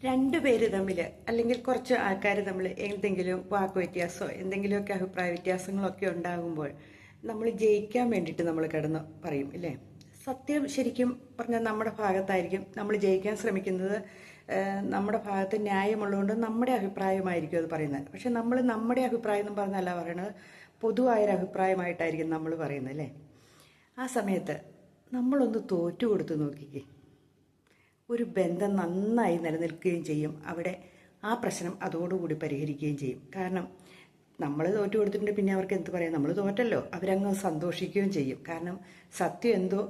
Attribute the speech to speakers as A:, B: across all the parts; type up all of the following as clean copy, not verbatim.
A: രണ്ട് പേര് തമ്മിൽ അല്ലെങ്കിൽ കുറച്ച് ആൾക്കാർ തമ്മിൽ എന്തെങ്കിലും വാക്ക് വ്യത്യാസമോ എന്തെങ്കിലുമൊക്കെ അഭിപ്രായ വ്യത്യാസങ്ങളൊക്കെ ഉണ്ടാകുമ്പോൾ നമ്മൾ ജയിക്കാൻ വേണ്ടിയിട്ട് നമ്മൾ കിടന്ന് പറയും ഇല്ലേ? സത്യം ശരിക്കും പറഞ്ഞാൽ നമ്മുടെ ഭാഗത്തായിരിക്കും. നമ്മൾ ജയിക്കാൻ ശ്രമിക്കുന്നത് നമ്മുടെ ഭാഗത്ത് ന്യായമുള്ളതുകൊണ്ട് നമ്മുടെ അഭിപ്രായമായിരിക്കും അത് പറയുന്നത്. പക്ഷെ നമ്മൾ നമ്മുടെ അഭിപ്രായം എന്ന് പറഞ്ഞല്ല പറയണത്, പൊതുവായൊരു അഭിപ്രായമായിട്ടായിരിക്കും നമ്മൾ പറയുന്നത് അല്ലേ? ആ സമയത്ത് നമ്മളൊന്ന് തോറ്റു കൊടുത്ത് നോക്കിക്കേ, ഒരു ബന്ധം നന്നായി നിലനിൽക്കുകയും ചെയ്യും. അവിടെ ആ പ്രശ്നം അതോടുകൂടി പരിഹരിക്കുകയും ചെയ്യും. കാരണം നമ്മൾ തോറ്റു കൊടുത്തിട്ടുണ്ട്, പിന്നെ അവർക്ക് എന്ത് പറയാം, നമ്മൾ തോറ്റല്ലോ, അവരങ്ങ് സന്തോഷിക്കുകയും ചെയ്യും. കാരണം സത്യം എന്തോ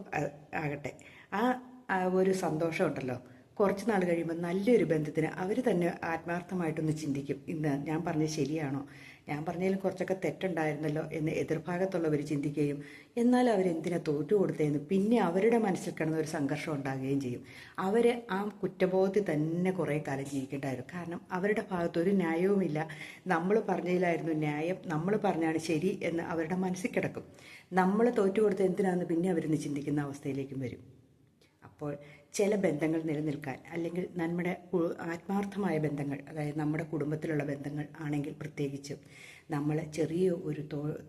A: ആകട്ടെ, ആ ഒരു സന്തോഷം ഉണ്ടല്ലോ, കുറച്ച് നാൾ കഴിയുമ്പോൾ നല്ലൊരു ബന്ധത്തിന് അവർ തന്നെ ആത്മാർത്ഥമായിട്ടൊന്ന് ചിന്തിക്കും, ഇന്ന് ഞാൻ പറഞ്ഞത് ശരിയാണോ, ഞാൻ പറഞ്ഞതിലും കുറച്ചൊക്കെ തെറ്റുണ്ടായിരുന്നല്ലോ എന്ന് എതിർഭാഗത്തുള്ളവർ ചിന്തിക്കുകയും, എന്നാൽ അവരെന്തിനാ തോറ്റു കൊടുത്തതെന്ന് പിന്നെ അവരുടെ മനസ്സിൽ കിടന്ന ഒരു സംഘർഷം ഉണ്ടാകുകയും ചെയ്യും. അവർ ആ കുറ്റബോധത്തിൽ തന്നെ കുറേ കാലം ജീവിക്കേണ്ടായിരുന്നു. കാരണം അവരുടെ ഭാഗത്ത് ഒരു ന്യായവുമില്ല, നമ്മൾ പറഞ്ഞതിലായിരുന്നു ന്യായം, നമ്മൾ പറഞ്ഞാണ് ശരി എന്ന് അവരുടെ മനസ്സിൽ കിടക്കും. നമ്മൾ തോറ്റു കൊടുത്ത് എന്തിനാണെന്ന് പിന്നെ അവരിന്ന് ചിന്തിക്കുന്ന അവസ്ഥയിലേക്കും വരും. അപ്പോൾ ചില ബന്ധങ്ങൾ നിലനിൽക്കാൻ, അല്ലെങ്കിൽ നമ്മുടെ ആത്മാർത്ഥമായ ബന്ധങ്ങൾ, അതായത് നമ്മുടെ കുടുംബത്തിലുള്ള ബന്ധങ്ങൾ ആണെങ്കിൽ പ്രത്യേകിച്ചും, നമ്മൾ ചെറിയ ഒരു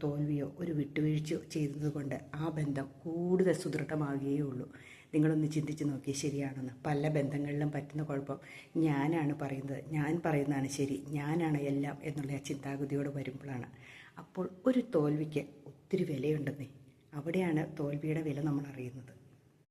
A: തോൽവിയോ ഒരു വിട്ടുവീഴ്ചയോ ചെയ്തതുകൊണ്ട് ആ ബന്ധം കൂടുതൽ സുദൃഢമാകുകയേ ഉള്ളൂ. നിങ്ങളൊന്ന് ചിന്തിച്ച് നോക്കി, ശരിയാണെന്ന്. പല ബന്ധങ്ങളിലും പറ്റുന്ന കുഴപ്പം ഞാനാണ് പറയുന്നത്, ഞാൻ പറയുന്നതാണ് ശരി, ഞാനാണ് എല്ലാം എന്നുള്ള ചിന്താഗതിയോട് വരുമ്പോഴാണ്. അപ്പോൾ ഒരു തോൽവിക്ക് ഒത്തിരി വിലയുണ്ടെന്നേ. അവിടെയാണ് തോൽവിയുടെ വില നമ്മൾ അറിയുന്നത്.